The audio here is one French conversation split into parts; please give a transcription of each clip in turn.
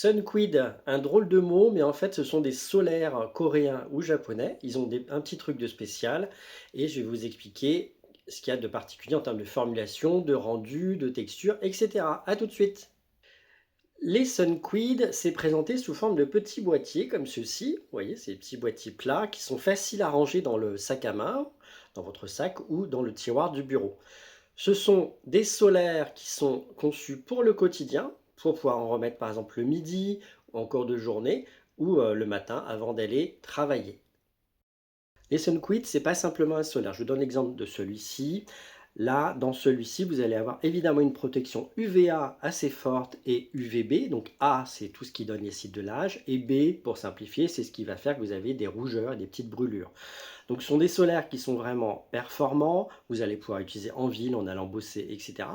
Sunquid, un drôle de mot, mais en fait, ce sont des solaires coréens ou japonais. Ils ont un petit truc de spécial et je vais vous expliquer ce qu'il y a de particulier en termes de formulation, de rendu, de texture, etc. À tout de suite. Les Sunquid, c'est présenté sous forme de petits boîtiers comme ceux-ci. Vous voyez, ces petits boîtiers plats qui sont faciles à ranger dans le sac à main, dans votre sac ou dans le tiroir du bureau. Ce sont des solaires qui sont conçus pour le quotidien, pour pouvoir en remettre par exemple le midi, ou en cours de journée, ou le matin avant d'aller travailler. Les Sunquid, c'est pas simplement un solaire. Je vous donne l'exemple de celui-ci. Là, dans celui-ci, vous allez avoir évidemment une protection UVA assez forte et UVB. Donc A, c'est tout ce qui donne les cibles de l'âge. Et B, pour simplifier, c'est ce qui va faire que vous avez des rougeurs et des petites brûlures. Donc ce sont des solaires qui sont vraiment performants. Vous allez pouvoir utiliser en ville, en allant bosser, etc.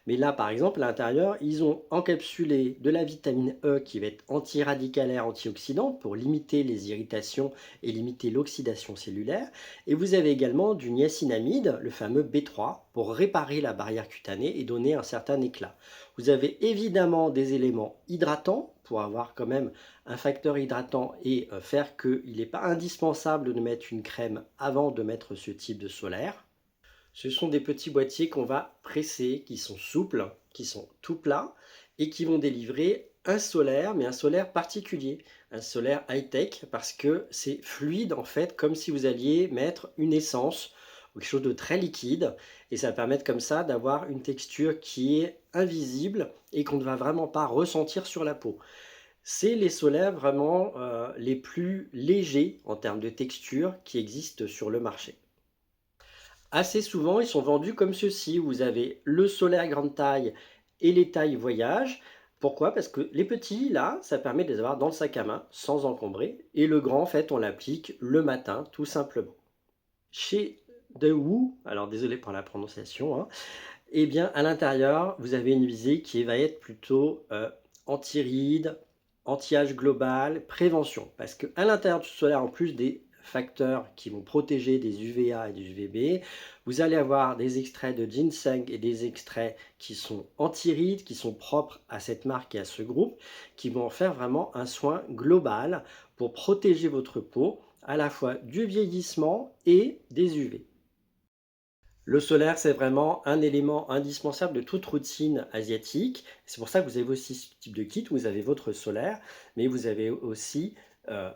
Mais là, par exemple, à l'intérieur, ils ont encapsulé de la vitamine E qui va être antiradicalaire, antioxydante pour limiter les irritations et limiter l'oxydation cellulaire. Et vous avez également du niacinamide, le fameux B3, pour réparer la barrière cutanée et donner un certain éclat. Vous avez évidemment des éléments hydratants pour avoir quand même un facteur hydratant et faire qu'il n'est pas indispensable de mettre une crème avant de mettre ce type de solaire. Ce sont des petits boîtiers qu'on va presser, qui sont souples, qui sont tout plats et qui vont délivrer un solaire, mais un solaire particulier, un solaire high-tech parce que c'est fluide en fait, comme si vous alliez mettre une essence ou quelque chose de très liquide et ça va permettre comme ça d'avoir une texture qui est invisible et qu'on ne va vraiment pas ressentir sur la peau. C'est les solaires vraiment les plus légers en termes de texture qui existent sur le marché. Assez souvent, ils sont vendus comme ceci. Vous avez le solaire grande taille et les tailles voyage. Pourquoi? Parce que les petits, là, ça permet de les avoir dans le sac à main sans encombrer. Et le grand, en fait, on l'applique le matin, tout simplement. Chez Daewoo, alors désolé pour la prononciation, hein, eh bien, à l'intérieur, vous avez une visée qui va être plutôt anti-rides, anti-âge global, prévention. Parce qu'à l'intérieur du solaire, en plus des facteurs qui vont protéger des UVA et des UVB, vous allez avoir des extraits de ginseng et des extraits qui sont anti-rides, qui sont propres à cette marque et à ce groupe, qui vont faire vraiment un soin global pour protéger votre peau à la fois du vieillissement et des UV. Le solaire, c'est vraiment un élément indispensable de toute routine asiatique. C'est pour ça que vous avez aussi ce type de kit où vous avez votre solaire, mais vous avez aussi euh,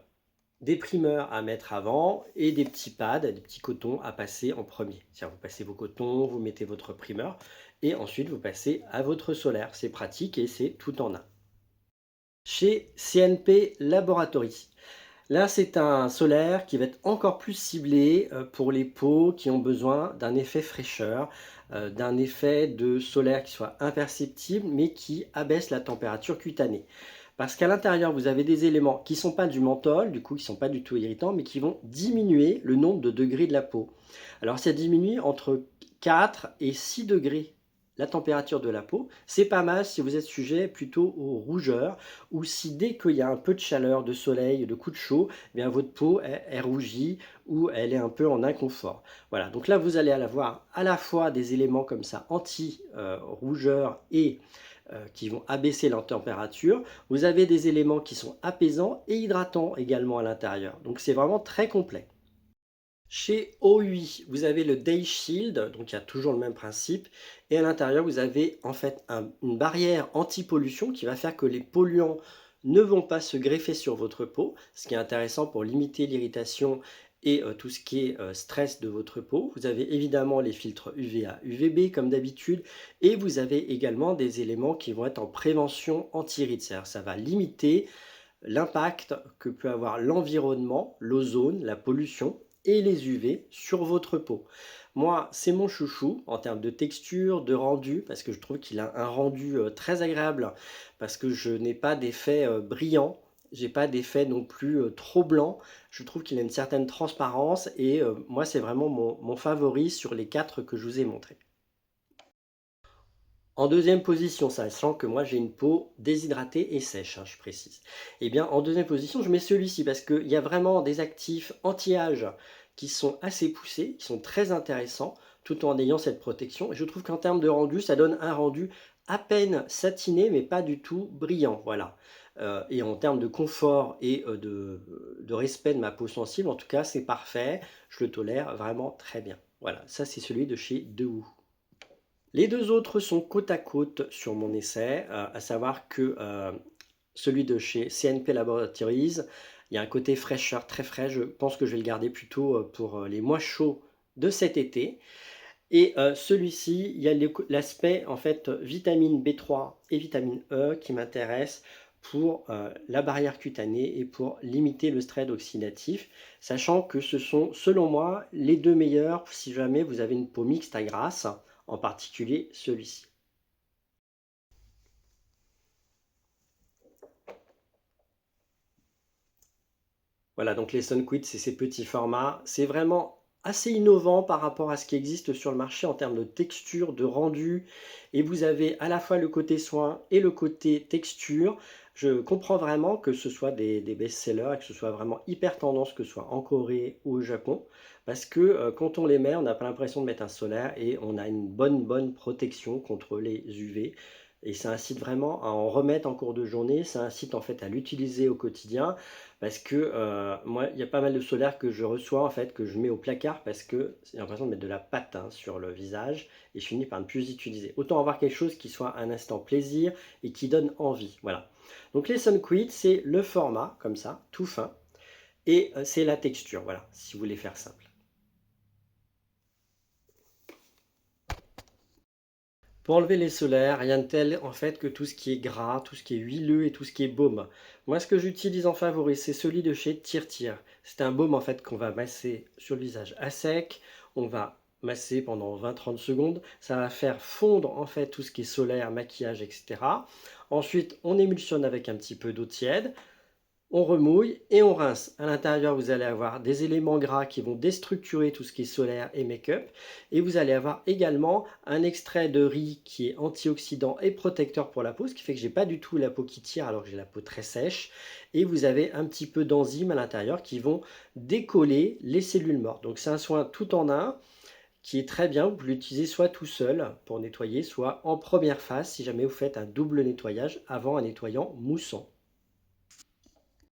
des primeurs à mettre avant et des petits pads, des petits cotons à passer en premier. C'est-à-dire vous passez vos cotons, vous mettez votre primeur et ensuite vous passez à votre solaire. C'est pratique et c'est tout en un. Chez CNP Laboratories. Là, c'est un solaire qui va être encore plus ciblé pour les peaux qui ont besoin d'un effet fraîcheur, d'un effet de solaire qui soit imperceptible, mais qui abaisse la température cutanée. Parce qu'à l'intérieur, vous avez des éléments qui ne sont pas du menthol, du coup, qui ne sont pas du tout irritants, mais qui vont diminuer le nombre de degrés de la peau. Alors, ça diminue entre 4 et 6 degrés la température de la peau. C'est pas mal si vous êtes sujet plutôt aux rougeurs ou si dès qu'il y a un peu de chaleur, de soleil, de coup de chaud, eh bien votre peau est rougit ou elle est un peu en inconfort. Voilà, donc là vous allez avoir à la fois des éléments comme ça anti-rougeur et qui vont abaisser la température. Vous avez des éléments qui sont apaisants et hydratants également à l'intérieur. Donc c'est vraiment très complet. Chez OUI, vous avez le Day Shield, donc il y a toujours le même principe. Et à l'intérieur, vous avez en fait une barrière anti-pollution qui va faire que les polluants ne vont pas se greffer sur votre peau, ce qui est intéressant pour limiter l'irritation et tout ce qui est stress de votre peau. Vous avez évidemment les filtres UVA, UVB comme d'habitude, et vous avez également des éléments qui vont être en prévention anti-rides, c'est-à-dire ça va limiter l'impact que peut avoir l'environnement, l'ozone, la pollution et les UV sur votre peau. Moi, c'est mon chouchou en termes de texture, de rendu, parce que je trouve qu'il a un rendu très agréable, parce que je n'ai pas d'effet brillant, j'ai pas d'effet non plus trop blanc. Je trouve qu'il a une certaine transparence et moi, c'est vraiment mon favori sur les quatre que je vous ai montrés. En deuxième position, sachant que moi j'ai une peau déshydratée et sèche, hein, je précise. Eh bien, en deuxième position, je mets celui-ci parce qu'il y a vraiment des actifs anti-âge qui sont assez poussés, qui sont très intéressants, tout en ayant cette protection. Et je trouve qu'en termes de rendu, ça donne un rendu à peine satiné, mais pas du tout brillant. Voilà. et en termes de confort et de respect de ma peau sensible, en tout cas, c'est parfait. Je le tolère vraiment très bien. Voilà, ça c'est celui de chez Dehou. Les 2 autres sont côte à côte sur mon essai, à savoir que, celui de chez CNP Laboratories, il y a un côté fraîcheur, très frais. Je pense que je vais le garder plutôt, pour, les mois chauds de cet été et celui-ci, il y a l'aspect en fait, vitamine B3 et vitamine E qui m'intéresse pour, la barrière cutanée et pour limiter le stress oxydatif, sachant que ce sont, selon moi, les 2 meilleurs si jamais vous avez une peau mixte à grasse, en particulier celui-ci. Voilà, donc les Sunquid, c'est ces petits formats. C'est vraiment assez innovant par rapport à ce qui existe sur le marché en termes de texture, de rendu. Et vous avez à la fois le côté soin et le côté texture. Je comprends vraiment que ce soit des best-sellers et que ce soit vraiment hyper tendance, que ce soit en Corée ou au Japon. Parce que quand on les met, on n'a pas l'impression de mettre un solaire et on a une bonne protection contre les UV. Et ça incite vraiment à en remettre en cours de journée, ça incite en fait à l'utiliser au quotidien parce que moi, il y a pas mal de solaire que je reçois en fait, que je mets au placard parce que j'ai l'impression de mettre de la pâte hein, sur le visage et je finis par ne plus les utiliser. Autant avoir quelque chose qui soit un instant plaisir et qui donne envie. Voilà. Donc les Sunquid, c'est le format comme ça, tout fin, et c'est la texture. Voilà, si vous voulez faire simple. Pour enlever les solaires, rien de tel en fait que tout ce qui est gras, tout ce qui est huileux et tout ce qui est baume. Moi, ce que j'utilise en favori, c'est celui de chez Tir. C'est un baume en fait qu'on va masser sur le visage à sec. On va masser pendant 20-30 secondes. Ça va faire fondre en fait tout ce qui est solaire, maquillage, etc. Ensuite, on émulsionne avec un petit peu d'eau tiède. On remouille et on rince. À l'intérieur, vous allez avoir des éléments gras qui vont déstructurer tout ce qui est solaire et make-up. Et vous allez avoir également un extrait de riz qui est antioxydant et protecteur pour la peau, ce qui fait que j'ai pas du tout la peau qui tire alors que j'ai la peau très sèche. Et vous avez un petit peu d'enzymes à l'intérieur qui vont décoller les cellules mortes. Donc c'est un soin tout en un qui est très bien. Vous pouvez l'utiliser soit tout seul pour nettoyer, soit en première phase si jamais vous faites un double nettoyage avant un nettoyant moussant.